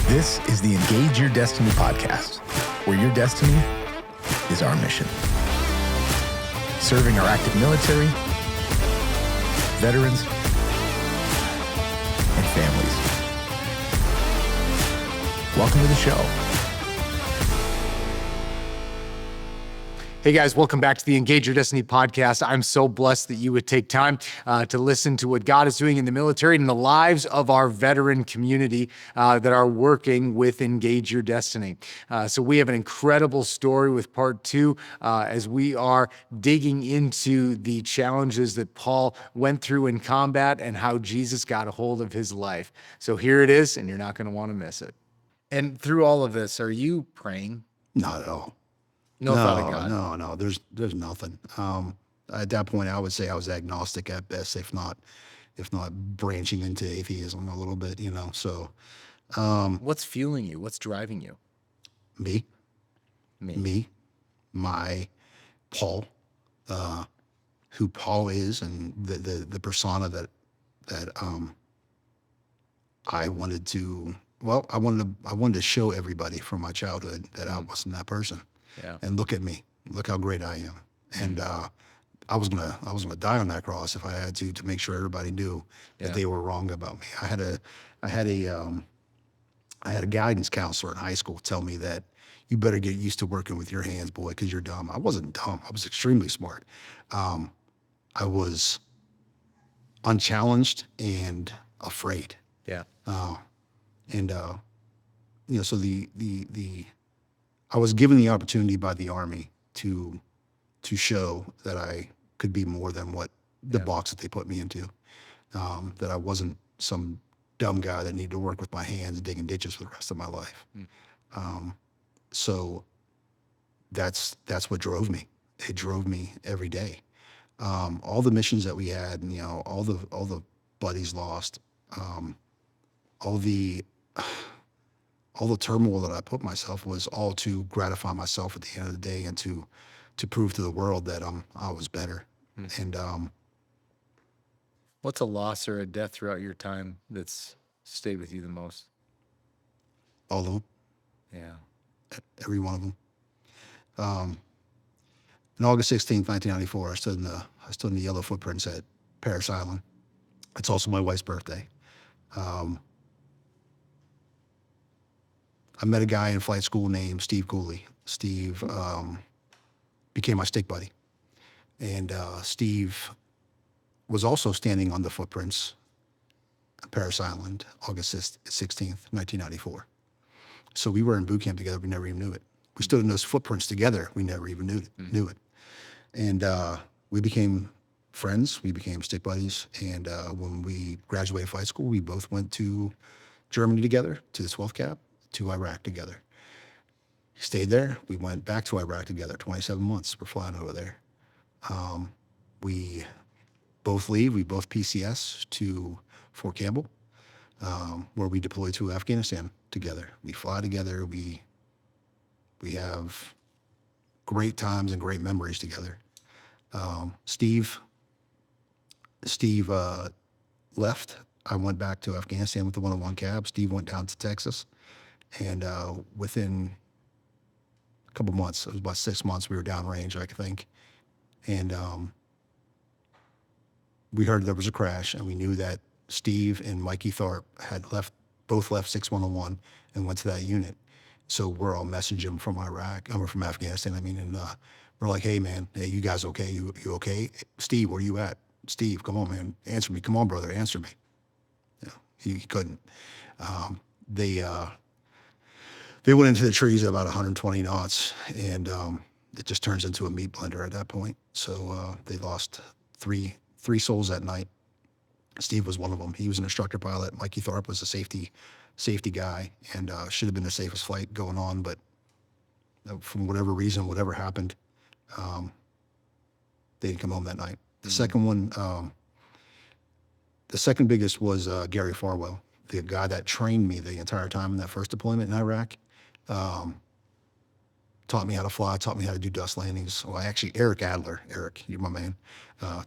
This is the Engage Your Destiny podcast, where your destiny is our mission. Serving our active military, veterans, and families. Welcome to the show. Hey guys, welcome back to the Engage Your Destiny podcast. I'm so blessed that you would take time to listen to what God is doing in the military and in the lives of our veteran community that are working with Engage Your Destiny. So we have an incredible story with part two as we are digging into the challenges that Paul went through in combat and how Jesus got a hold of his life. So here it is, and you're not going to want to miss it. And through all of this, are you praying? Not at all. No thought of God. No. There's nothing. At that point, I would say I was agnostic at best, if not branching into atheism a little bit. So What's fueling you? What's driving you? me, my Paul, who Paul is, and the persona that I wanted to. Well, I wanted to show everybody from my childhood that I wasn't that person. Yeah. And look at me, look how great I am. And I was gonna die on that cross if I had to make sure everybody knew that they were wrong about me. I had a guidance counselor in high school tell me that you better get used to working with your hands, boy, because you're dumb. I wasn't dumb. I was extremely smart. I was unchallenged and afraid. Yeah. So I was given the opportunity by the Army to show that I could be more than what the box that they put me into, that I wasn't some dumb guy that needed to work with my hands digging ditches for the rest of my life. So that's what drove me. It drove me every day. All the missions that we had, and, all the buddies lost, all the turmoil that I put myself was all to gratify myself at the end of the day and to prove to the world that I was better. And What's a loss or a death throughout your time that's stayed with you the most? all of them, Yeah. every one of them. On August 16th, 1994, I stood in the yellow footprints at Parris Island. It's also my wife's birthday. I met a guy in flight school named Steve Cooley. Steve became my stick buddy. And Steve was also standing on the footprints at Parris Island, August 16th, 1994. So we were in boot camp together. We never even knew it. We stood in those footprints together. We never even knew it. And we became friends. We became stick buddies. And when we graduated flight school, we both went to Germany together, to the 12th Cap, to Iraq together. Stayed there. We went back to Iraq together, 27 months. We're flying over there. We both leave. We both PCS to Fort Campbell, where we deploy to Afghanistan together. We fly together. We have great times and great memories together. Steve left. I went back to Afghanistan with the 101 cab. Steve went down to Texas. And within a couple months, it was about 6 months, we were downrange, I think. And we heard there was a crash, and we knew that Steve and Mikey Tharp had both left 6101 and went to that unit. So we're all messaging him from from Afghanistan, and we're like, hey, man, hey, you guys okay? You okay? Steve, where you at? Steve, come on, man, answer me. Come on, brother, answer me. He couldn't. They went into the trees at about 120 knots, and it just turns into a meat blender at that point. So they lost three souls that night. Steve was one of them. He was an instructor pilot. Mikey Tharp was a safety guy, and should have been the safest flight going on, but from whatever reason, whatever happened, they didn't come home that night. The second one, the second biggest was Gary Farwell, the guy that trained me the entire time in that first deployment in Iraq. Taught me how to fly, taught me how to do dust landings. Well, actually, Eric Adler, Eric, you're my man,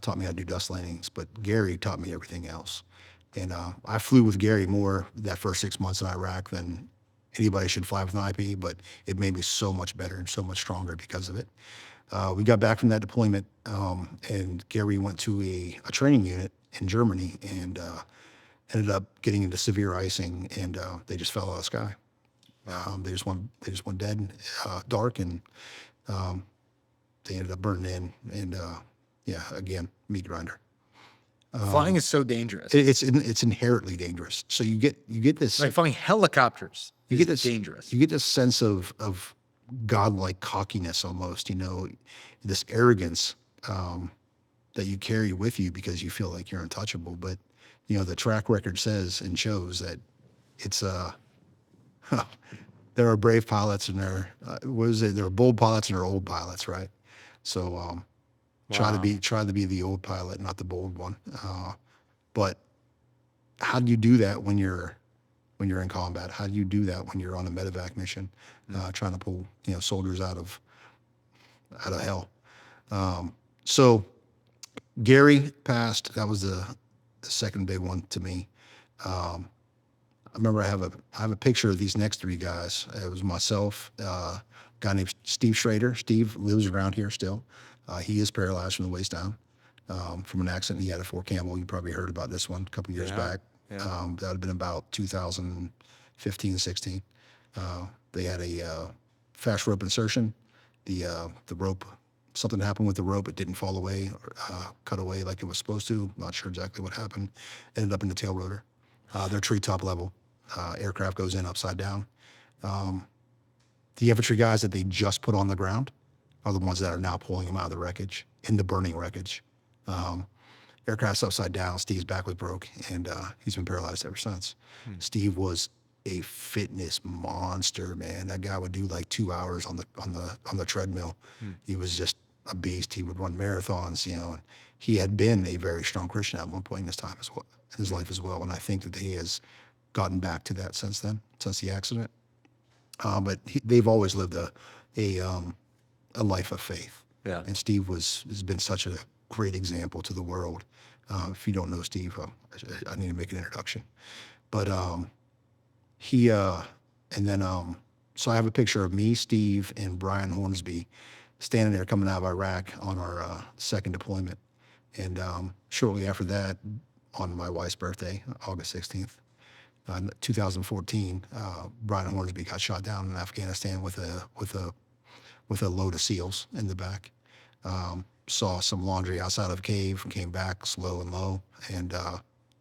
taught me how to do dust landings, but Gary taught me everything else. And I flew with Gary more that first 6 months in Iraq than anybody should fly with an IP, but it made me so much better and so much stronger because of it. We got back from that deployment, and Gary went to a training unit in Germany and ended up getting into severe icing, and they just fell out of the sky. They just went dead, dark, and they ended up burning in. And yeah, again, meat grinder. Flying is so dangerous. It's inherently dangerous. So you get this Like flying helicopters is dangerous. You get this sense of godlike cockiness almost, this arrogance that you carry with you because you feel like you're untouchable. But the track record says and shows that it's there are brave pilots and there are bold pilots and there are old pilots, right? So try to be the old pilot, not the bold one. But how do you do that when you're in combat? How do you do that when you're on a medevac mission, trying to pull soldiers out of hell? So Gary passed. That was the second big one to me. I remember I have a picture of these next three guys. It was myself, a guy named Steve Schrader. Steve lives around here still. He is paralyzed from the waist down from an accident he had at Fort Campbell. You probably heard about this one a couple years back. Yeah. That would have been about 2015, 16. They had a fast rope insertion. The rope, something happened with the rope. It didn't fall away, or, cut away like it was supposed to. Not sure exactly what happened. Ended up in the tail rotor. They're treetop level. Aircraft goes in upside down. The infantry guys that they just put on the ground are the ones that are now pulling them out of the wreckage, in the burning wreckage. Aircraft's upside down. Steve's back was broke, and he's been paralyzed ever since. Steve was a fitness monster, man. That guy would do like 2 hours on the treadmill. He was just a beast. He would run marathons, and he had been a very strong Christian at one point in his time as well, in his life as well. And I think that he has gotten back to that since then, since the accident. But they've always lived a life of faith. Yeah. And Steve has been such a great example to the world. If you don't know Steve, I need to make an introduction. But so I have a picture of me, Steve, and Brian Hornsby standing there coming out of Iraq on our second deployment. And shortly after that, on my wife's birthday, August 16th, 2014, Brian Hornsby got shot down in Afghanistan with a load of SEALs in the back. Saw some laundry outside of a cave, came back slow and low, and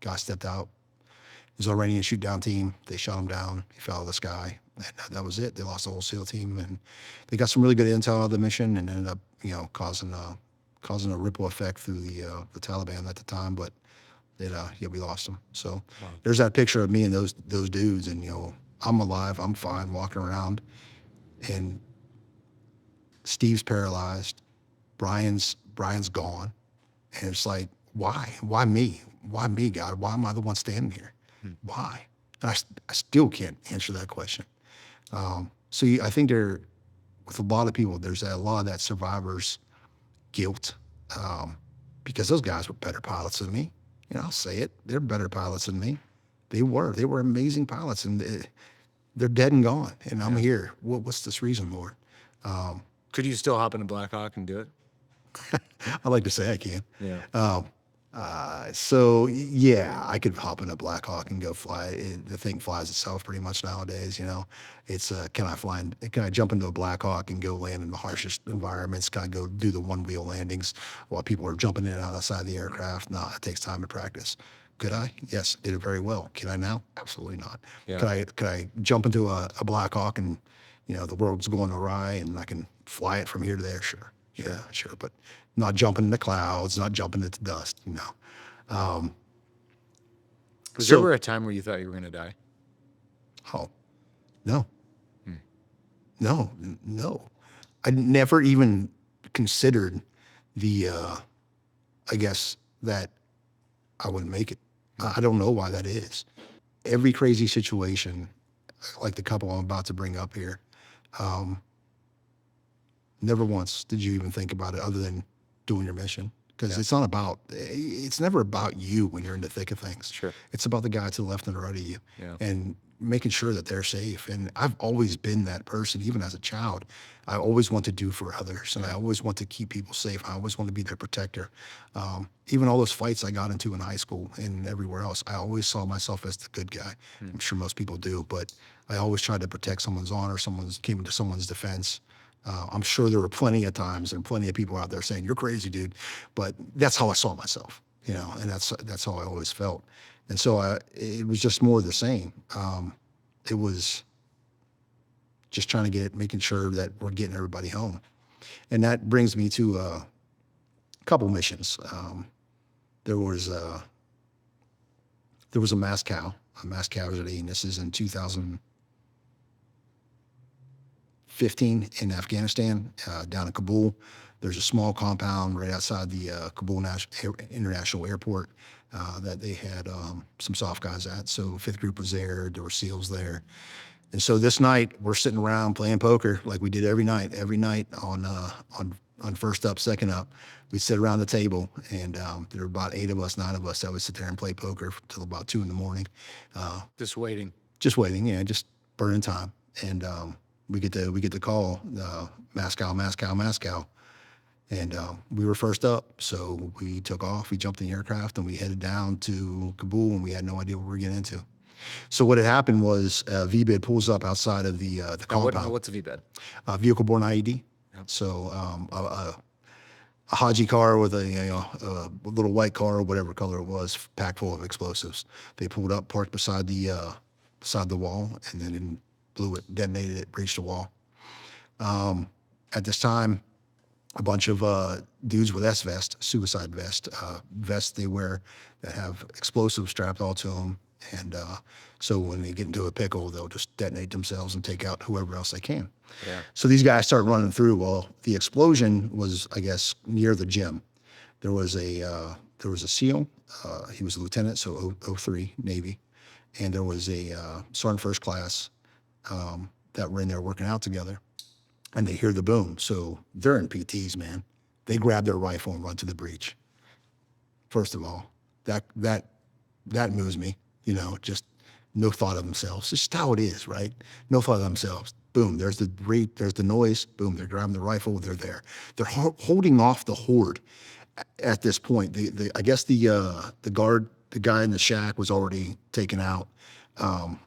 guy stepped out. It was already a shoot down team. They shot him down. He fell out of the sky, and that was it. They lost the whole SEAL team, and they got some really good intel out of the mission, and ended up, causing a ripple effect through the Taliban at the time. But we lost them. So there's that picture of me and those dudes, and I'm alive, I'm fine, walking around, and Steve's paralyzed. Brian's gone, and it's like, why me? Why me, God? Why am I the one standing here? Why? And I still can't answer that question. So I think with a lot of people, there's a lot of that survivor's guilt, because those guys were better pilots than me. I'll say it. They're better pilots than me. They were amazing pilots, and they're dead and gone. And I'm here. What's this reason, Lord? Could you still hop in a Black Hawk and do it? I like to say I can. Yeah. So yeah, I could hop in a Black Hawk and go fly. The thing flies itself pretty much nowadays. It's can I jump into a Black Hawk and go land in the harshest environments? Can I go do the one-wheel landings while people are jumping in and out outside the aircraft? No, it takes time and practice. Could I? Yes, did it very well. Can I now? Absolutely not. Yeah. Could I jump into a Black Hawk and the world's going awry and I can fly it from here to there? Sure. Yeah, sure. But not jumping in the clouds, not jumping into dust, Was there ever a time where you thought you were going to die? Oh, no. No. I never even considered I guess that I wouldn't make it. I don't know why that is. Every crazy situation, like the couple I'm about to bring up here, never once did you even think about it other than doing your mission. because it's never about you when you're in the thick of things. Sure. It's about the guy to the left and the right of you, Yeah. and making sure that they're safe. And I've always been that person, even as a child. I always want to do for others, and I always want to keep people safe. I always want to be their protector. Even all those fights I got into in high school and everywhere else, I always saw myself as the good guy. I'm sure most people do, but I always tried to protect someone's honor, came into someone's defense. I'm sure there were plenty of times and plenty of people out there saying, "You're crazy, dude," but that's how I saw myself, and that's how I always felt. And so it was just more of the same. It was just making sure that we're getting everybody home. And that brings me to a couple missions. There was a mass casualty, and this is in 2015 in Afghanistan, down in Kabul. There's a small compound right outside the Kabul International Airport that they had some soft guys at. So 5th Group was there. There were SEALs there. And so this night we're sitting around playing poker like we did every night on first up, second up. We'd sit around the table, and there were about 8 of us, 9 of us that would sit there and play poker till about 2 in the morning. Just waiting. Just waiting, yeah, just burning time. And we get the call, Moscow. And we were first up, so we took off. We jumped in the aircraft and we headed down to Kabul, and we had no idea what we were getting into. So what had happened was VBID pulls up outside of the compound. What's a VBID? Vehicle-borne IED. Yep. So a Haji car with a little white car or whatever color it was, packed full of explosives. They pulled up, parked beside the wall, and then blew it, detonated it, breached the wall. At this time, a bunch of dudes with suicide vests they wear that have explosives strapped all to them. And so when they get into a pickle, they'll just detonate themselves and take out whoever else they can. Yeah. So these guys start running through. Well, the explosion was, I guess, near the gym. There was a SEAL. He was a lieutenant, so 03 Navy. And there was a sergeant first class that were in there working out together. And they hear the boom. So they're in PTs, man. They grab their rifle and run to the breach. First of all, that moves me. Just no thought of themselves. It's just how it is, right? No thought of themselves. Boom, there's the noise. Boom, they're grabbing the rifle. They're there. They're holding off the horde at this point. I guess the guard, the guy in the shack, was already taken out, and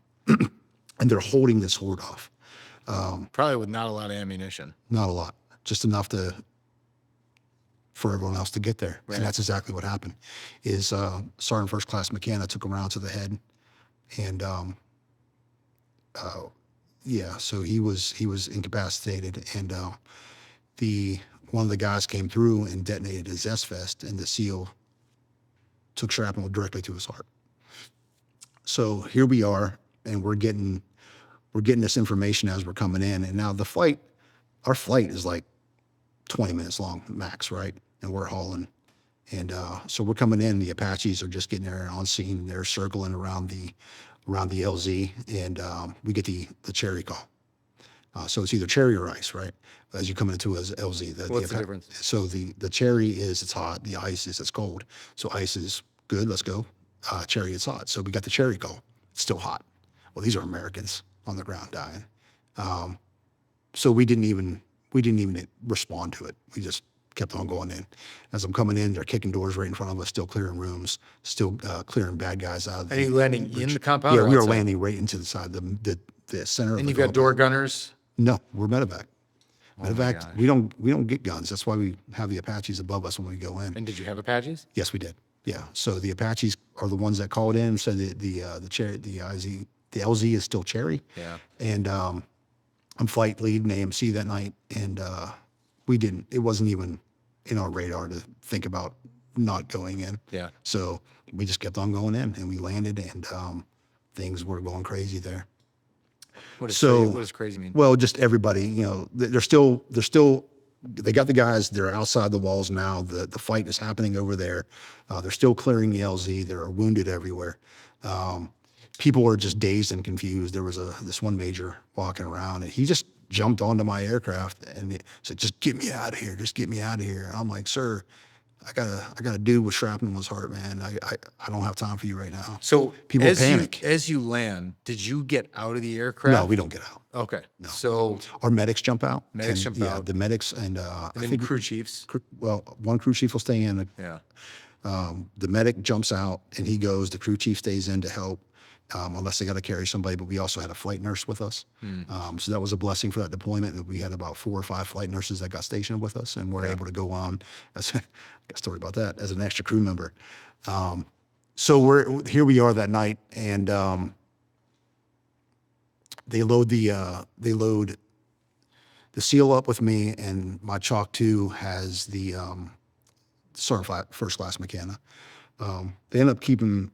they're holding this horde off. Probably with not a lot of ammunition. Not a lot, just enough for everyone else to get there. Right. And that's exactly what happened. Is Sergeant First Class McKenna took him around to the head, and so he was incapacitated, and one of the guys came through and detonated his S-vest, and the SEAL took shrapnel directly to his heart. So here we are, and we're getting this information as we're coming in, and now our flight is like 20 minutes long max, right? And we're hauling. And so we're coming in, the Apaches are just getting there on scene. They're circling around the LZ, and we get the cherry call. So it's either cherry or ice, right? As you come into as LZ. What's the difference? So the cherry is it's hot, the ice is it's cold. So ice is good, let's go. Cherry is hot. So we got the cherry call. It's still hot. Well, these are Americans on the ground dying. So we didn't even respond to it. We just kept on going in. As I'm coming in, they're kicking doors right in front of us, still clearing rooms, still clearing bad guys out. Are you landing in the compound? Yeah, we are landing right into the side, the center. And you've got door gunners? No, we're medevac. Oh Medevac, we don't get guns. That's why we have the Apaches above us when we go in. And did you have Apaches? Yes, we did. Yeah. So the Apaches are the ones that called in. So the LZ is still cherry. Yeah. And I'm flight lead in AMC that night, and it wasn't even in our radar to think about not going in. Yeah. So we just kept on going in, and we landed, and things were going crazy there. What does crazy mean? Well, just everybody, they got the guys, they're outside the walls now. The fight is happening over there. They're still clearing the LZ. There are wounded everywhere. People were just dazed and confused. There was this one major walking around, and he just jumped onto my aircraft and said, "Just get me out of here. Just get me out of here." And I'm like, "Sir, I got a dude with shrapnel in his heart, man. I don't have time for you right now. So People panic. as you land, did you get out of the No, aircraft? we don't get out. Okay. No. So Our medics jump out. Medics and, jump yeah, out. the medics and I then think crew chiefs. well, one crew chief will stay in. Yeah. The medic jumps out and he goes. The crew chief stays in to help, unless they got to carry somebody. But we also had a flight nurse with us, so that was a blessing for that deployment. That we had about 4 or 5 flight nurses that got stationed with us, and were able to go on. As, got a story about that as an extra crew member. So here we are that night, and they load the SEAL up with me, and my Chalk 2 has the Sergeant First Class McKenna. They end up keeping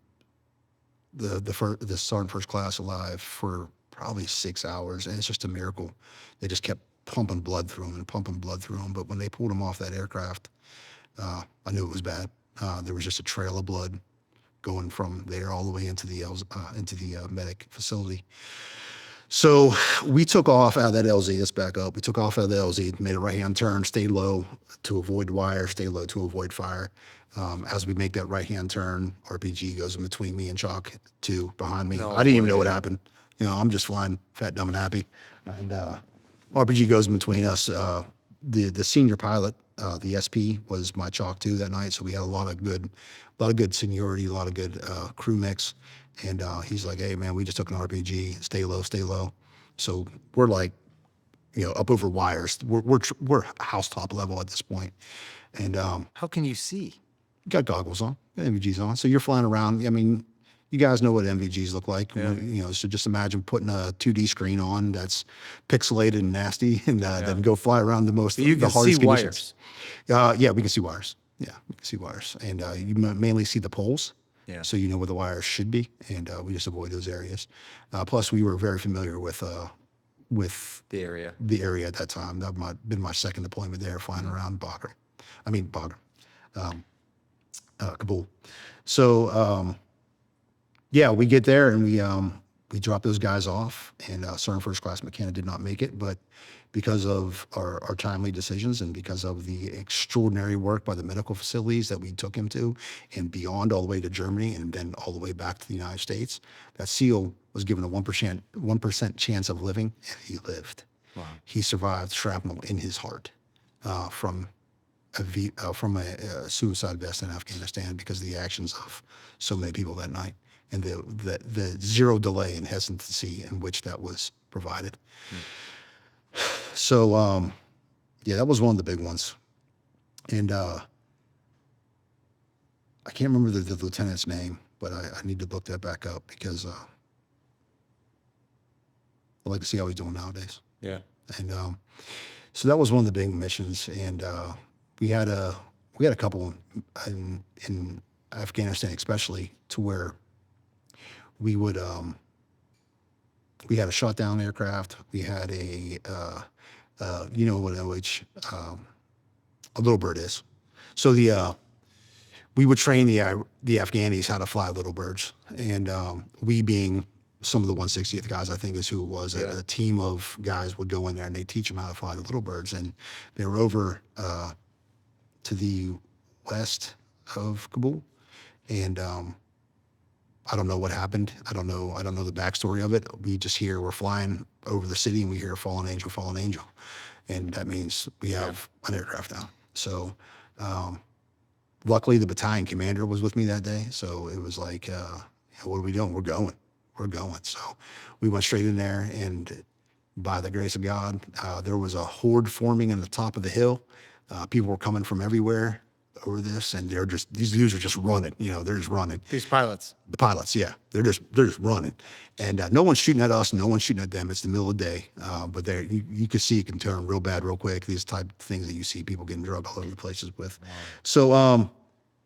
the Sergeant First Class alive for probably 6 hours, and it's just a miracle. They just kept pumping blood through him and pumping blood through him. But when they pulled him off that aircraft, I knew it was bad. There was just a trail of blood going from there all the way into the medic facility. So we took off out of that LZ. Let's back up. We took off out of the LZ, made a right-hand turn, stayed low to avoid wire, stay low to avoid fire. As we make that right-hand turn, RPG goes in between me and Chalk 2 behind me. No I didn't even way. know what happened. I'm just flying fat, dumb, and happy. And RPG goes in between us. The senior pilot, the SP, was my Chalk 2 that night. So we had a lot of good seniority, a lot of good crew mix. And he's like, "Hey man, we just took an RPG. Stay low, stay low." So we're like, up over wires. We're housetop level at this point. And How can you see? got goggles on, got NVGs on. So you're flying around. I mean, you guys know what NVGs look like. Yeah. So just imagine putting a 2D screen on that's pixelated and nasty, and then go fly around the You the can hardest see conditions. wires. Yeah, we can see wires. Yeah, we can see wires, and you mainly see the poles. Yeah. So you know where the wires should be, and we just avoid those areas. Plus, we were very familiar with The area. the area at that time. That might have been my second deployment there, flying around Kabul. So yeah, we get there and we drop those guys off, and Sergeant First Class McKenna did not make it, but because of our timely decisions and because of the extraordinary work by the medical facilities that we took him to, and beyond, all the way to Germany and then all the way back to the United States, that SEAL was given a 1% chance of living, and he lived. Wow. He survived shrapnel in his heart from a suicide vest in Afghanistan because of the actions of so many people that night, and the zero delay and hesitancy in which that was provided. So, yeah, that was one of the big ones. And I can't remember the lieutenant's name, but I need to look that back up because I'd like to see how he's doing nowadays. Yeah. And so that was one of the big missions. And we had a couple in Afghanistan, especially, to where we would we had a shutdown aircraft. We had a you know what a little bird is. So we would train the Afghanis how to fly little birds, and we, being some of the 160th guys, I think is who it was. Yeah. A team of guys would go in there and they teach them how to fly the little birds, and they were over to the west of Kabul, and I don't know what happened. I don't know the backstory of it. We just hear we're flying over the city and we hear fallen angel, and that means we have an aircraft down. So luckily the battalion commander was with me that day, so it was like, what are we doing? We're going. So we went straight in there, and by the grace of God, there was a horde forming on the top of the hill. People were coming from everywhere over this, and these dudes are just running. They're just running. These pilots. The pilots, yeah, they're just running, and no one's shooting at us, no one's shooting at them. It's the middle of the day, but you can see it can turn real bad real quick. These type of things that you see people getting drugged all over the places with. Wow. So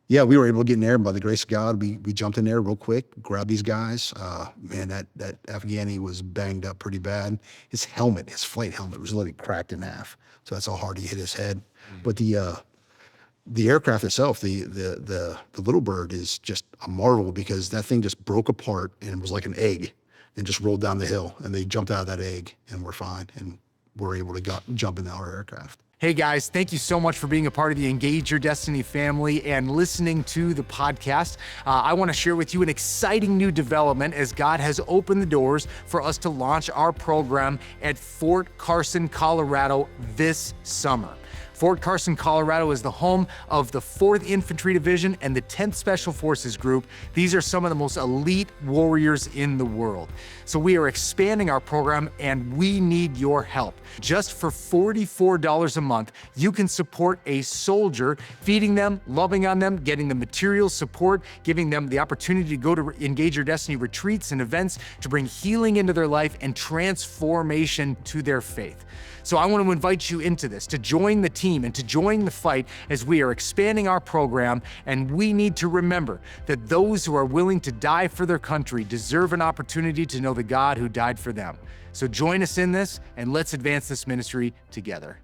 yeah, we were able to get in there, and by the grace of God, we jumped in there real quick, grabbed these guys. Man, that Afghani was banged up pretty bad. His flight helmet was literally cracked in half. So that's how hard he hit his head. But the aircraft itself, the little bird, is just a marvel, because that thing just broke apart and was like an egg and just rolled down the hill, and they jumped out of that egg and were fine, and were able to jump in our aircraft. Hey guys, thank you so much for being a part of the Engage Your Destiny family and listening to the podcast. I want to share with you an exciting new development as God has opened the doors for us to launch our program at Fort Carson, Colorado this summer. Fort Carson, Colorado is the home of the 4th Infantry Division and the 10th Special Forces Group. These are some of the most elite warriors in the world. So we are expanding our program and we need your help. Just for $44 a month, you can support a soldier, feeding them, loving on them, getting the material support, giving them the opportunity to go to Engage Your Destiny retreats and events to bring healing into their life and transformation to their faith. So I want to invite you into this, to join the team and to join the fight as we are expanding our program. And we need to remember that those who are willing to die for their country deserve an opportunity to know the God who died for them. So join us in this and let's advance this ministry together.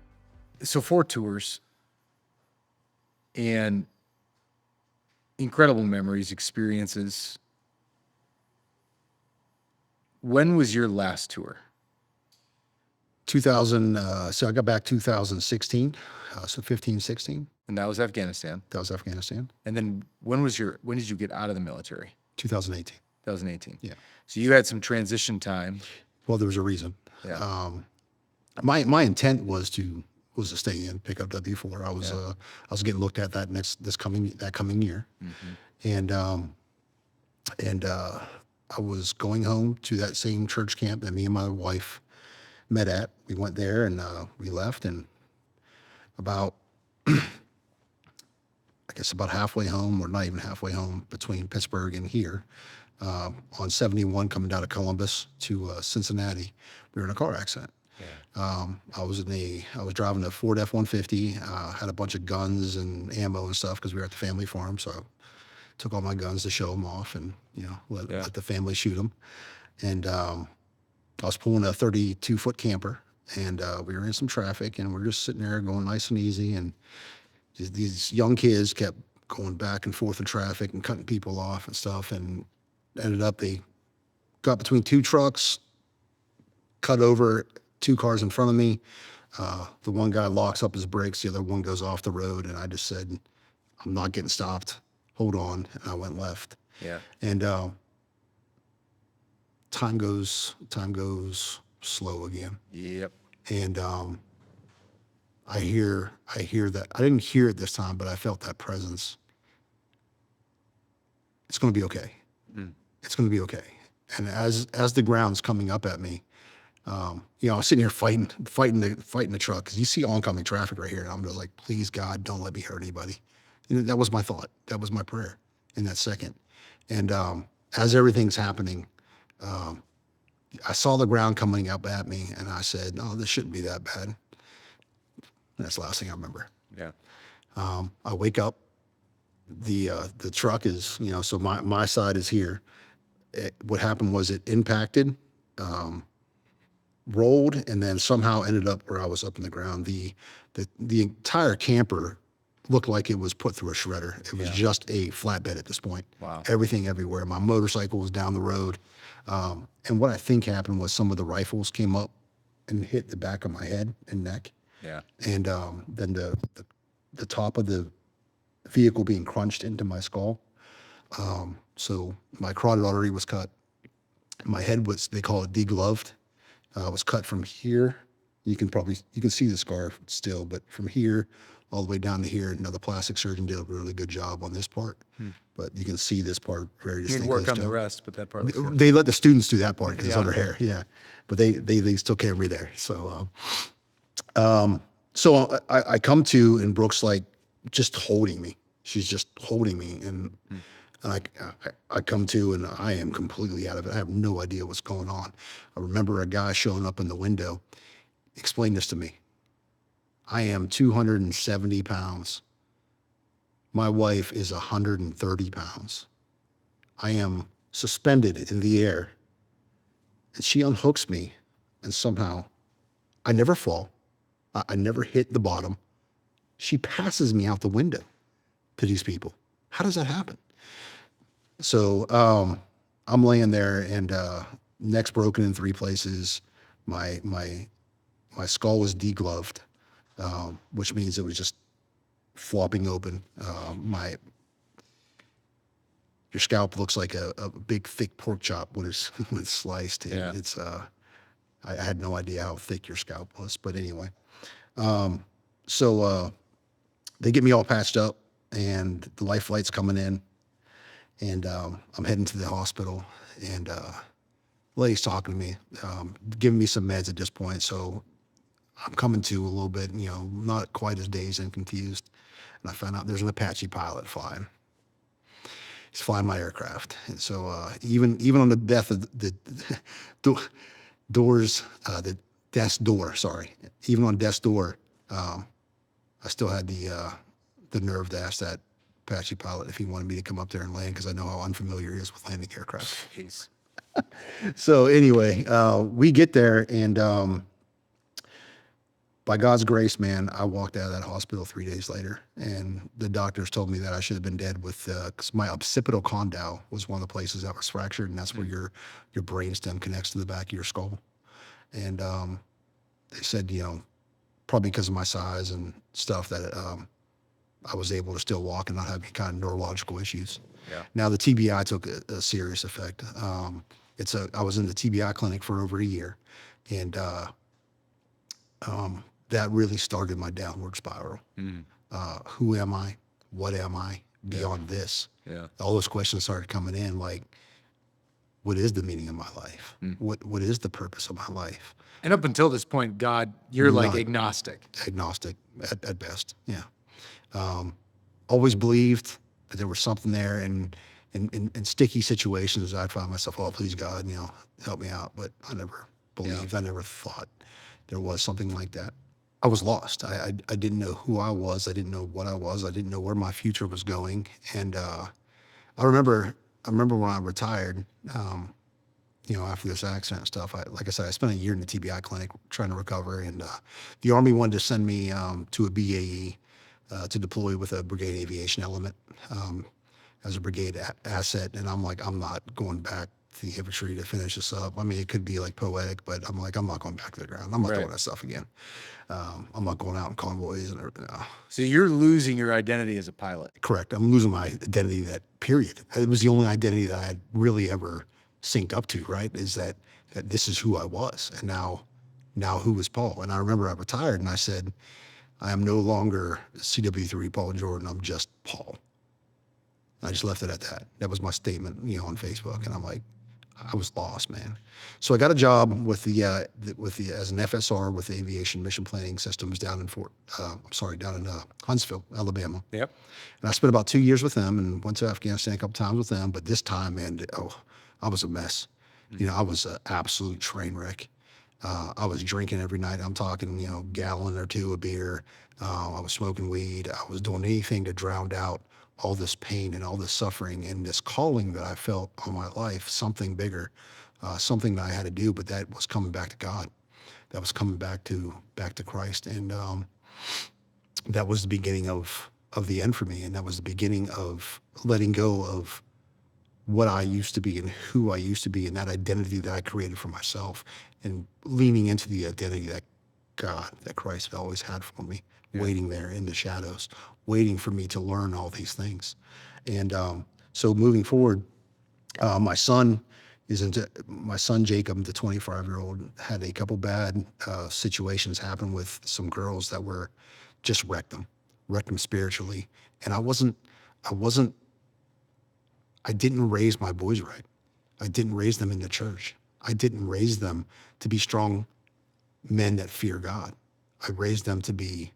So 4 tours and incredible memories, experiences. When was your last tour? 2000, so I got back 2016, so 15, 16. And that was Afghanistan. That was Afghanistan. And then when did you get out of the military? 2018. 2018. Yeah. So you had some transition time. Well, there was a reason. Yeah. My intent was to stay in, pick up W4. I was getting looked at that coming year, and I was going home to that same church camp that me and my wife met at. We went there and we left, and about I guess about halfway home, or not even halfway home, between Pittsburgh and here, on 71 coming down to Columbus to Cincinnati, we were in a car accident. Yeah. I was driving a Ford F-150, had a bunch of guns and ammo and stuff because we were at the family farm. So I took all my guns to show them off and, let the family shoot them. And I was pulling a 32-foot camper, and we were in some traffic, and we're just sitting there going nice and easy. And these young kids kept going back and forth in traffic and cutting people off and stuff. And ended up, they got between 2 trucks, cut over 2 cars in front of me. The one guy locks up his brakes, the other one goes off the road, and I just said, I'm not getting stopped. Hold on. And I went left. Yeah. And time goes slow again. Yep. And I hear that. I didn't hear it this time, but I felt that presence. It's going to be okay. It's going to be okay. And as the ground's coming up at me, I was sitting here fighting the truck, because you see oncoming traffic right here, and I'm just like, please God, don't let me hurt anybody. That was my thought. That was my prayer in that second. And as everything's happening, I saw the ground coming up at me, and I said, "No, this shouldn't be that bad." And that's the last thing I remember. Yeah. I wake up. The truck is, so my side is here. What happened was it impacted, rolled, and then somehow ended up where I was up in the ground. The entire camper looked like it was put through a shredder. It was just a flatbed at this point. Wow. Everything everywhere. My motorcycle was down the road. And what I think happened was some of the rifles came up and hit the back of my head and neck. Yeah. And then the top of the vehicle being crunched into my skull. So my carotid artery was cut. My head was, they call it degloved. Was cut from here. You can see the scar still, but from here all the way down to here. The plastic surgeon did a really good job on this part, but you can see this part very You distinctly. can work on still. the rest, but that part looks good. They let the students do that part because it's under hair. Yeah. But they still carry me there. So, so I come to, and Brooke's like just holding me. She's just holding me. And I come to, and I am completely out of it. I have no idea what's going on. I remember a guy showing up in the window, explain this to me. I am 270 pounds. My wife is 130 pounds. I am suspended in the air, and she unhooks me, and somehow I never fall. I never hit the bottom. She passes me out the window to these people. How does that happen? So I'm laying there, and neck's broken in 3 places. My skull was degloved. which means it was just flopping open. Your scalp looks like a big thick pork chop when it's when it's sliced. And Yeah. it's I had no idea how thick your scalp was, but anyway. So they get me all patched up, and the life flight's coming in, and I'm heading to the hospital, and lady's talking to me, giving me some meds at this point. So I'm coming to a little bit, not quite as dazed and confused. And I found out there's an Apache pilot flying. He's flying my aircraft. And so even on the death of the doors, the desk door, sorry, even on desk door, I still had the nerve to ask that Apache pilot if he wanted me to come up there and land, because I know how unfamiliar he is with landing aircraft. Jeez. So anyway, we get there, and by God's grace, man, I walked out of that hospital 3 days later, and the doctors told me that I should have been dead because my occipital condyle was one of the places that was fractured, and that's where your brainstem connects to the back of your skull. And they said, probably because of my size and stuff, that I was able to still walk and not have any kind of neurological issues. Yeah. Now the TBI took a serious effect. I was in the TBI clinic for over a year, and that really started my downward spiral. Who am I? What am I beyond this? Yeah. All those questions started coming in, like, what is the meaning of my life? What is the purpose of my life? And up until this point, God, you're like Not- agnostic. Agnostic at best. Yeah. Always believed that there was something there, and in sticky situations, I'd find myself, oh, please God, help me out. But I never believed. I never thought there was something like that. I was lost. I didn't know who I was. I didn't know what I was. I didn't know where my future was going. And I remember when I retired, after this accident and stuff. Like I said, I spent a year in the TBI clinic trying to recover, and the Army wanted to send me to a BAE to deploy with a brigade aviation element as a brigade asset. And I'm like, I'm not going back to the infantry to finish this up. I mean, it could be like poetic, but I'm like, I'm not going back to the ground. I'm not doing that stuff again. I'm not going out in convoys and everything. So you're losing your identity as a pilot. Correct. I'm losing my identity. That period. It was the only identity that I had really ever synced up to. Right? Is that this is who I was, and now who is Paul? And I remember I retired, and I said, I am no longer CW3 Paul Jordan. I'm just Paul. I just left it at that. That was my statement, on Facebook, and I'm like, I was lost, man. So I got a job with the as an FSR with the Aviation Mission Planning Systems down in Huntsville, Alabama. Yep. And I spent about 2 years with them, and went to Afghanistan a couple times with them. But this time, man, I was a mess. I was an absolute train wreck. I was drinking every night. I'm talking, gallon or two of beer. I was smoking weed. I was doing anything to drown out all this pain and all this suffering and this calling that I felt on my life, something bigger, something that I had to do. But that was coming back to God. That was coming back to Christ. And that was the beginning of the end for me. And that was the beginning of letting go of what I used to be and who I used to be, and that identity that I created for myself, and leaning into the identity that Christ had always had for me, waiting there in the shadows, waiting for me to learn all these things. And so moving forward, my son Jacob, the 25-year-old, had a couple bad situations happen with some girls that were just wrecked him spiritually. And I didn't raise my boys right. I didn't raise them in the church. I didn't raise them to be strong men that fear God. I raised them to be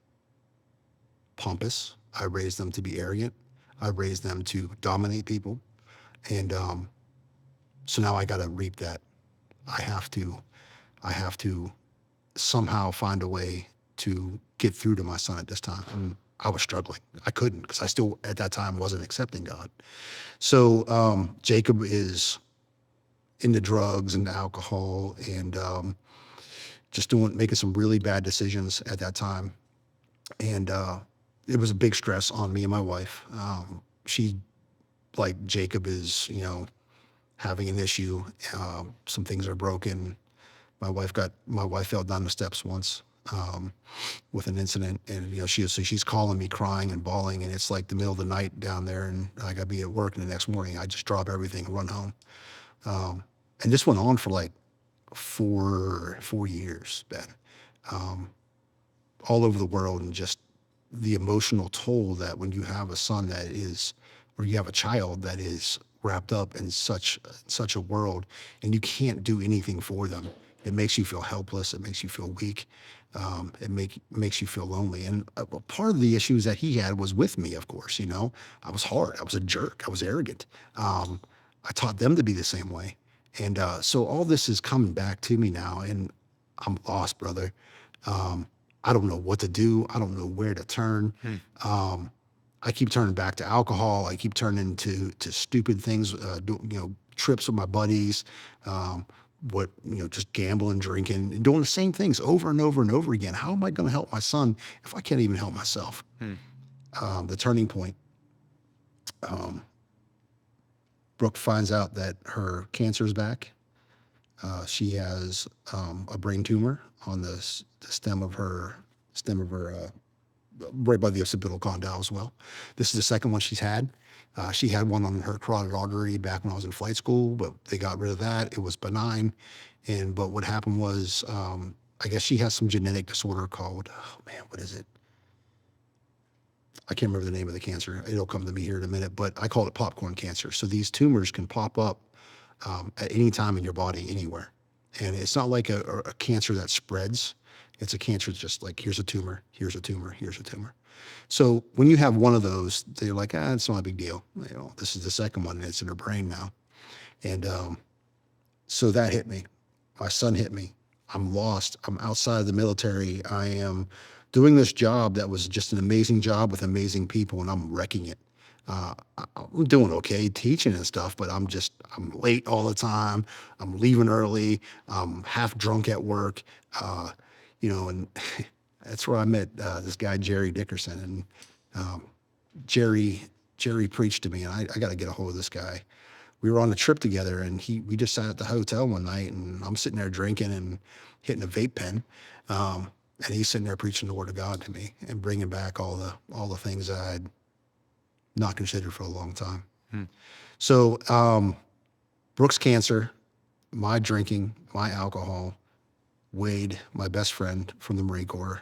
pompous. I raised them to be arrogant. I raised them to dominate people. And so now I got to reap that. I have to somehow find a way to get through to my son at this time. And I was struggling. I couldn't, because I still at that time wasn't accepting God. So Jacob is into drugs and alcohol, and just making some really bad decisions at that time. And it was a big stress on me and my wife. She, like Jacob, is, having an issue. Some things are broken. My wife fell down the steps once, with an incident, and she's calling me crying and bawling, and it's like the middle of the night down there, and I got to be at work, and the next morning I just drop everything and run home. And this went on for like four years, Ben, all over the world, and just the emotional toll that when you have a son that is, or you have a child that is wrapped up in such a world, and you can't do anything for them. It makes you feel helpless. It makes you feel weak. Makes you feel lonely. And part of the issues that he had was with me, of course. I was hard. I was a jerk. I was arrogant. I taught them to be the same way. And so all this is coming back to me now, and I'm lost, brother. I don't know what to do. I don't know where to turn. I keep turning back to alcohol. I keep turning to stupid things, trips with my buddies, just gambling, drinking, and doing the same things over and over and over again. How am I going to help my son if I can't even help myself? The turning point. Brooke finds out that her cancer is back. She has a brain tumor on the stem of her right by the occipital condyle as well. This is the second one she's had. She had one on her carotid artery back when I was in flight school, but they got rid of that. It was benign. But what happened was, I guess she has some genetic disorder called, oh man, what is it? I can't remember the name of the cancer. It'll come to me here in a minute, but I call it popcorn cancer. So these tumors can pop up at any time in your body, anywhere. And it's not like a cancer that spreads. It's a cancer that's just like, here's a tumor, here's a tumor, here's a tumor. So when you have one of those, they're like, it's not a big deal. This is the second one, and it's in her brain now. And so that hit me. My son hit me. I'm lost. I'm outside of the military. I am doing this job that was just an amazing job with amazing people, and I'm wrecking it. I'm doing okay teaching and stuff, but I'm late all the time. I'm leaving early. I'm half drunk at work. And that's where I met this guy, Jerry Dickerson. And Jerry preached to me, and I got to get a hold of this guy. We were on a trip together, and we just sat at the hotel one night, and I'm sitting there drinking and hitting a vape pen. And he's sitting there preaching the word of God to me and bringing back all the things I had not considered for a long time. So Brooke's cancer, my drinking, my alcohol, Wade, my best friend from the Marine Corps,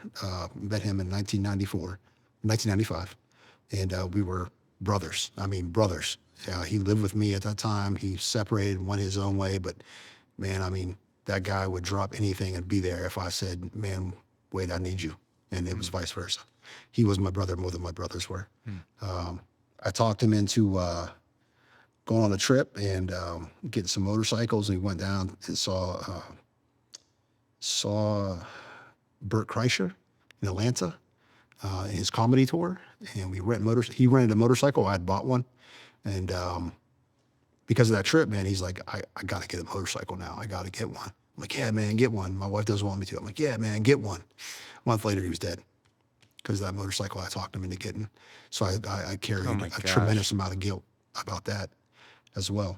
met him in 1995. And we were brothers. I mean, brothers. He lived with me at that time. He separated, went his own way. But man, I mean, that guy would drop anything and be there if I said, man, Wade, I need you. And it was vice versa. He was my brother more than my brothers were. I talked him into going on a trip and getting some motorcycles. And he went down and saw Bert Kreischer in Atlanta in his comedy tour. And he rented a motorcycle. I had bought one. And because of that trip, man, he's like, I got to get a motorcycle now. I got to get one. I'm like, yeah, man, get one. My wife doesn't want me to. I'm like, yeah, man, get one. A month later, he was dead because of that motorcycle I talked him into getting. So I carried a tremendous amount of guilt about that as well.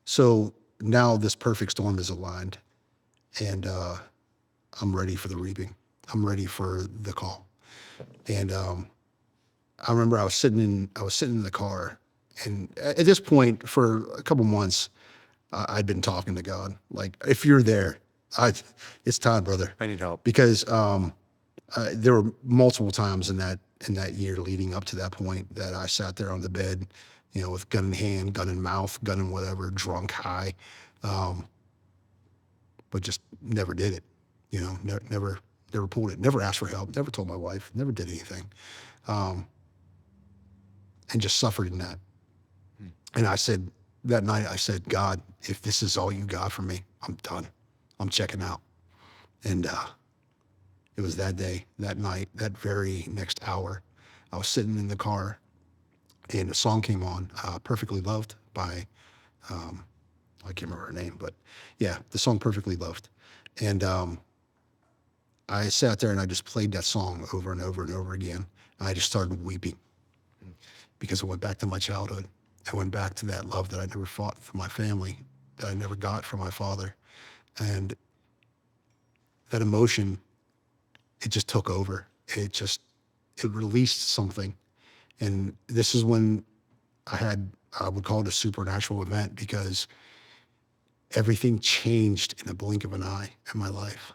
So now this perfect storm is aligned, and I'm ready for the reaping. I'm ready for the call. And I remember I was sitting in the car, and at this point for a couple months, I'd been talking to God. Like, if you're there, it's time, brother. I need help. Because there were multiple times in that year leading up to that point that I sat there on the bed, with gun in hand, gun in mouth, gun in whatever, drunk, high, but just never did it. Never pulled it. Never asked for help. Never told my wife. Never did anything, and just suffered in that. And I said that night, God, if this is all you got for me, I'm done. I'm checking out. And it was that day, that night, that very next hour, I was sitting in the car, and a song came on, Perfectly Loved by, I can't remember her name, but yeah, the song Perfectly Loved. And I sat there and I just played that song over and over and over again. And I just started weeping because it went back to my childhood. I went back to that love that I never fought for my family, that I never got from my father. And that emotion, it just took over. It released something. And this is when I would call it a supernatural event, because everything changed in a blink of an eye in my life.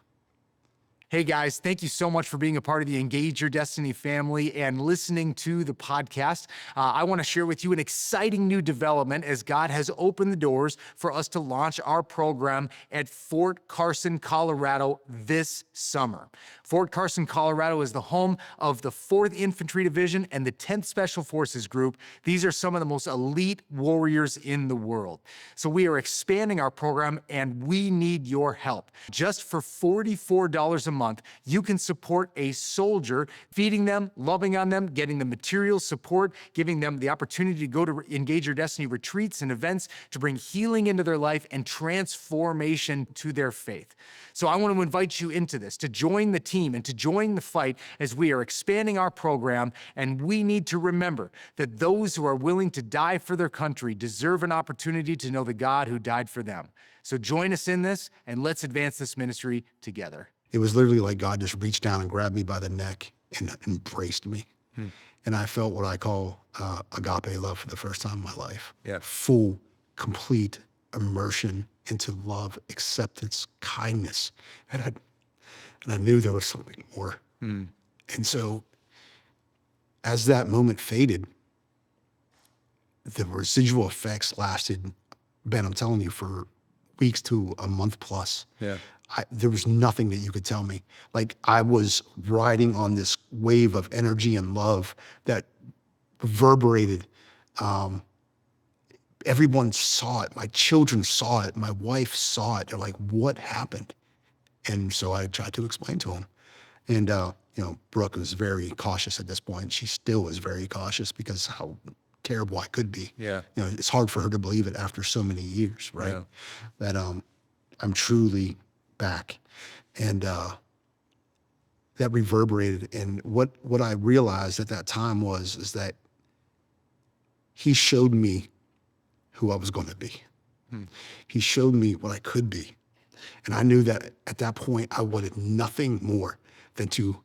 Hey guys, thank you so much for being a part of the Engage Your Destiny family and listening to the podcast. I want to share with you an exciting new development as God has opened the doors for us to launch our program at Fort Carson, Colorado this summer. Fort Carson, Colorado is the home of the 4th Infantry Division and the 10th Special Forces Group. These are some of the most elite warriors in the world. So we are expanding our program and we need your help. Just for $44 a month, you can support a soldier, feeding them, loving on them, getting the material support, giving them the opportunity to go to Engage Your Destiny retreats and events to bring healing into their life and transformation to their faith. So I want to invite you into this, to join the team and to join the fight as we are expanding our program. And we need to remember that those who are willing to die for their country deserve an opportunity to know the God who died for them. So join us in this and let's advance this ministry together. It was literally like God just reached down and grabbed me by the neck and embraced me. And I felt what I call agape love for the first time in my life. Yeah. Full, complete immersion into love, acceptance, kindness. And I knew there was something more. And so as that moment faded, the residual effects lasted, Ben, I'm telling you, for weeks to a month plus. Yeah. There was nothing that you could tell me. Like, I was riding on this wave of energy and love that reverberated. Everyone saw it. My children saw it. My wife saw it. They're like, what happened? And so I tried to explain to them. And, Brooke was very cautious at this point. She still is very cautious because how terrible I could be. Yeah. It's hard for her to believe it after so many years, right? Yeah. That I'm truly back. And that reverberated. And what I realized at that time is that he showed me who I was going to be. He showed me what I could be. And I knew that at that point, I wanted nothing more than to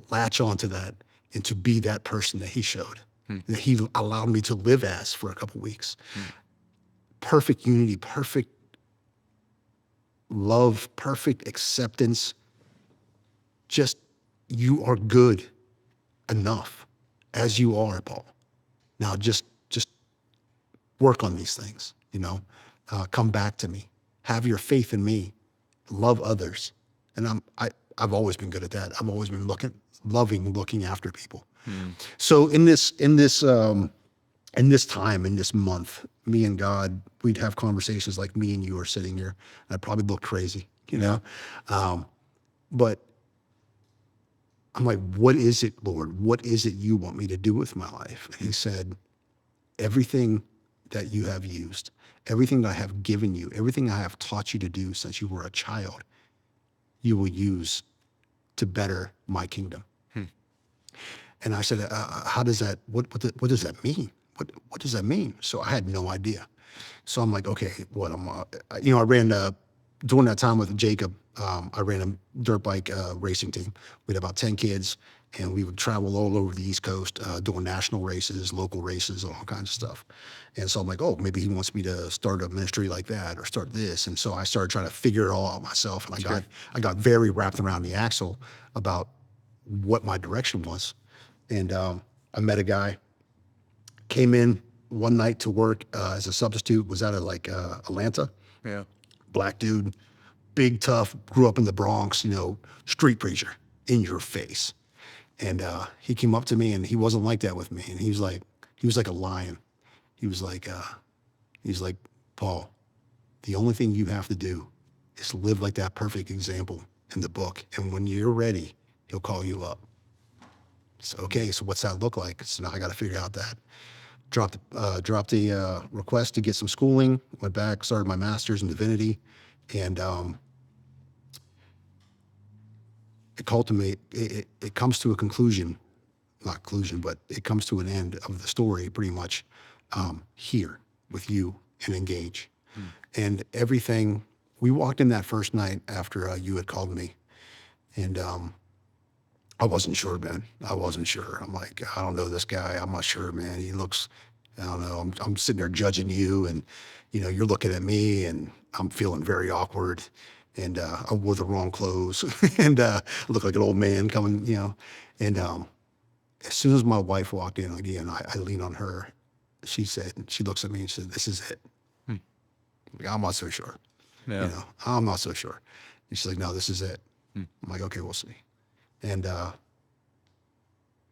latch onto that and to be that person that he showed, that he allowed me to live as for a couple weeks. Perfect unity, perfect love, perfect acceptance. Just, you are good enough as you are, Paul. Now just work on these things, come back to me, have your faith in me, love others. And I've always been good at that. I've always been looking after people. So in this time, in this month, me and God, we'd have conversations like me and you are sitting here. I'd probably look crazy, but I'm like, what is it, Lord? What is it you want me to do with my life? And he said, everything that you have used, everything that I have given you, everything I have taught you to do since you were a child, you will use to better my kingdom. And I said, how does that, what does that mean? What does that mean? So I had no idea. So I'm like, okay, I ran, during that time with Jacob, I ran a dirt bike racing team. We had about 10 kids, and we would travel all over the East Coast, doing national races, local races, all kinds of stuff. And so I'm like, oh, maybe he wants me to start a ministry like that or start this. And so I started trying to figure it all out myself. And I got very wrapped around the axle about what my direction was. And I met a guy, came in one night to work as a substitute, was out of Atlanta. Yeah. Black dude, big, tough, grew up in the Bronx, street preacher, in your face. And he came up to me, and he wasn't like that with me. And he was like a lion. He was like, Paul, the only thing you have to do is live like that perfect example in the book. And when you're ready, he'll call you up. So, okay, so what's that look like? So now I got to figure out that. Dropped the request to get some schooling, went back, started my master's in divinity, and it comes to a conclusion, not conclusion, but it comes to an end of the story pretty much here with you and Engage. And everything, we walked in that first night after you had called me, And I wasn't sure, Ben. I wasn't sure. I'm like, I don't know this guy. I'm not sure, man. He looks, I don't know. I'm sitting there judging you, and you're looking at me, and I'm feeling very awkward. And I wore the wrong clothes, and I look like an old man coming, And as soon as my wife walked in again, I lean on her. She looks at me and said, "This is it." Like, I'm not so sure. Yeah. I'm not so sure. And she's like, "No, this is it." I'm like, "Okay, we'll see." And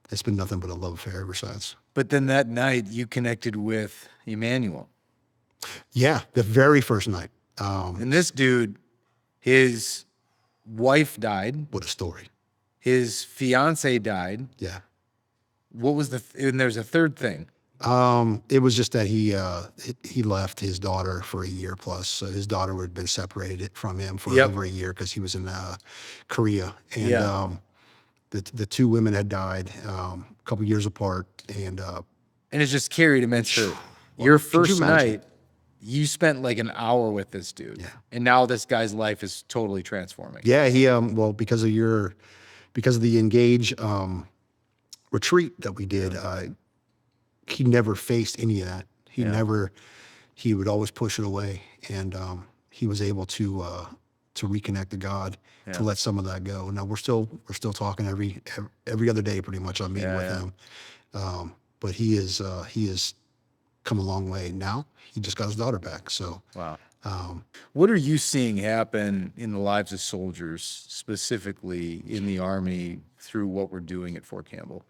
it's been nothing but a love affair ever since. But then that night you connected with Emmanuel. Yeah, the very first night. And this dude, his wife died. What a story. His fiance died. Yeah. What was and there's a third thing. It was just that he left his daughter for a year plus. So his daughter had been separated from him for over a year because he was in Korea. And the two women had died a couple years apart. And it's just carried immense hurt. Your first night, you spent like an hour with this dude. Yeah. And now this guy's life is totally transforming. Yeah, he well, because of the Engage retreat that we did, he never faced any of that. He would always push it away, and he was able to reconnect to God, to let some of that go. Now we're still talking every other day, pretty much. I'm meeting with him, but he is come a long way. Now he just got his daughter back. So wow. What are you seeing happen in the lives of soldiers, specifically in the Army, through what we're doing at Fort Campbell?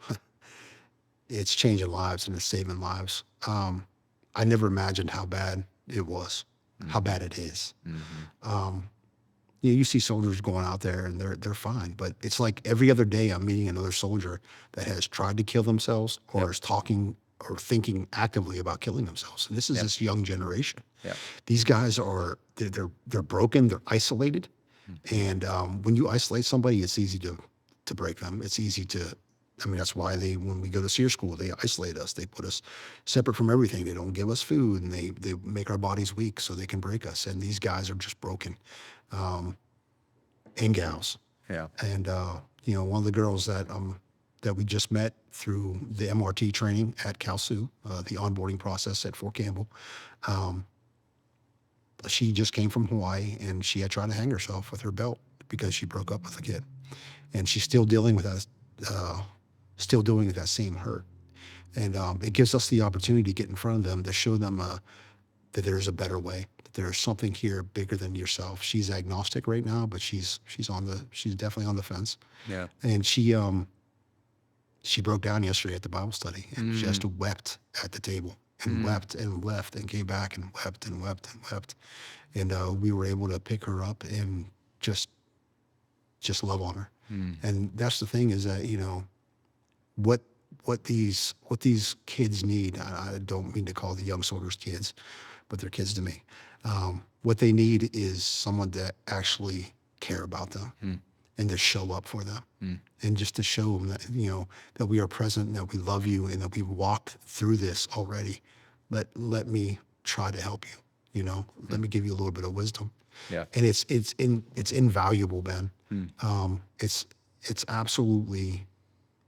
It's changing lives and it's saving lives. I never imagined how bad it was, how bad it is. You see soldiers going out there and they're fine, but it's like every other day I'm meeting another soldier that has tried to kill themselves or is talking or thinking actively about killing themselves. And this is this young generation. These guys they're broken, they're isolated. And when you isolate somebody, it's easy to break them. It's easy to, that's why when we go to SEER school, they isolate us. They put us separate from everything. They don't give us food, and they make our bodies weak so they can break us. And these guys are just broken, and gals. Yeah. And one of the girls that we just met through the MRT training at CalSU, the onboarding process at Fort Campbell, she just came from Hawaii, and she had tried to hang herself with her belt because she broke up with a kid, and she's still dealing with that. Still doing that same hurt. And it gives us the opportunity to get in front of them, to show them that there's a better way, that there's something here bigger than yourself. She's agnostic right now, but she's definitely on the fence. Yeah. And she broke down yesterday at the Bible study, and she just wept at the table and wept and left and came back and wept and wept and wept. And we were able to pick her up and just love on her. And that's the thing, is that, what these kids need, I don't mean to call the young soldiers kids, but they're kids to me. What they need is someone to actually care about them and to show up for them, and just to show them that, that we are present, and that we love you, and that we walked through this already. Let me try to help you, let me give you a little bit of wisdom. Yeah. And it's invaluable, Ben. It's absolutely,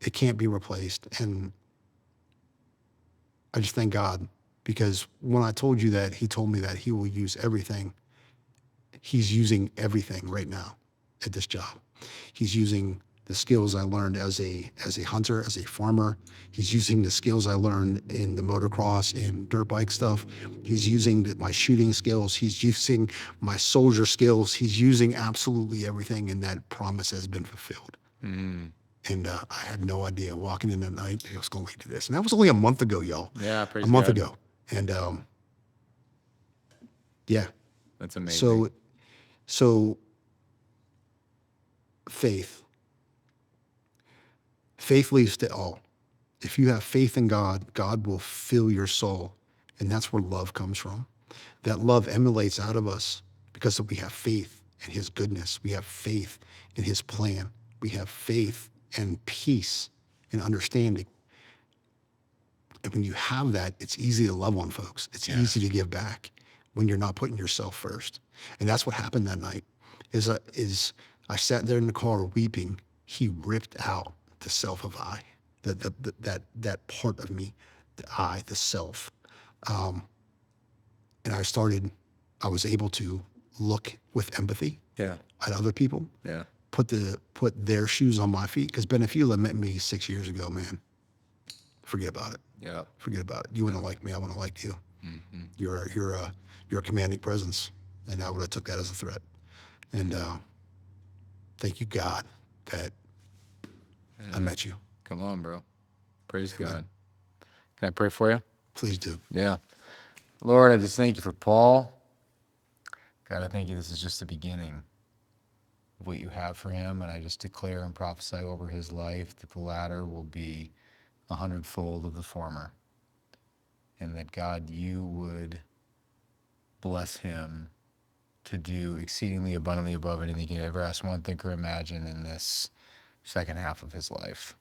it can't be replaced. And I just thank God, because when I told you that, he told me that he will use everything. He's using everything right now at this job. He's using the skills I learned as a hunter, as a farmer. He's using the skills I learned in the motocross and dirt bike stuff. He's using my shooting skills. He's using my soldier skills. He's using absolutely everything, and that promise has been fulfilled. And I had no idea walking in that night it was going to lead to this. And that was only a month ago, y'all. Yeah, praise a month God. ago. And yeah. That's amazing. So faith. Faith leads to all. If you have faith in God, God will fill your soul. And that's where love comes from. That love emulates out of us because we have faith in his goodness. We have faith in his plan. We have faith and peace and understanding. And when you have that, it's easy to love on folks. It's easy to give back when you're not putting yourself first. And that's what happened that night. I sat there in the car weeping. He ripped out the self of I, that part of me, the I, the self. And I was able to look with empathy Yeah. at other people, Yeah. put their shoes on my feet. Because Ben, if you had met me 6 years ago, man, forget about it. Yeah. Forget about it. You wouldn't have liked me. I wouldn't have liked you. You're a commanding presence, and I would have took that as a threat. And thank you, God, that I met you. Come on, bro. Praise Amen. God. Can I pray for you? Please do. Yeah. Lord, I just thank you for Paul. God, I thank you. This is just the beginning of what you have for him. And I just declare and prophesy over his life that the latter will be 100-fold of the former. And that, God, you would bless him to do exceedingly abundantly above anything he could ever ask, one, think, or imagine in this second half of his life.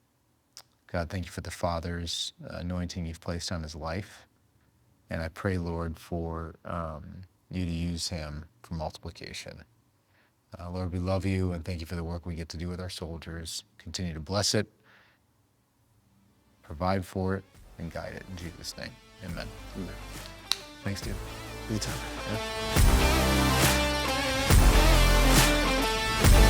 God, thank you for the Father's anointing you've placed on his life. And I pray, Lord, for you to use him for multiplication. Lord, we love you and thank you for the work we get to do with our soldiers. Continue to bless it, provide for it, and guide it. In Jesus' name, amen. Thanks, dude. Anytime. Yeah.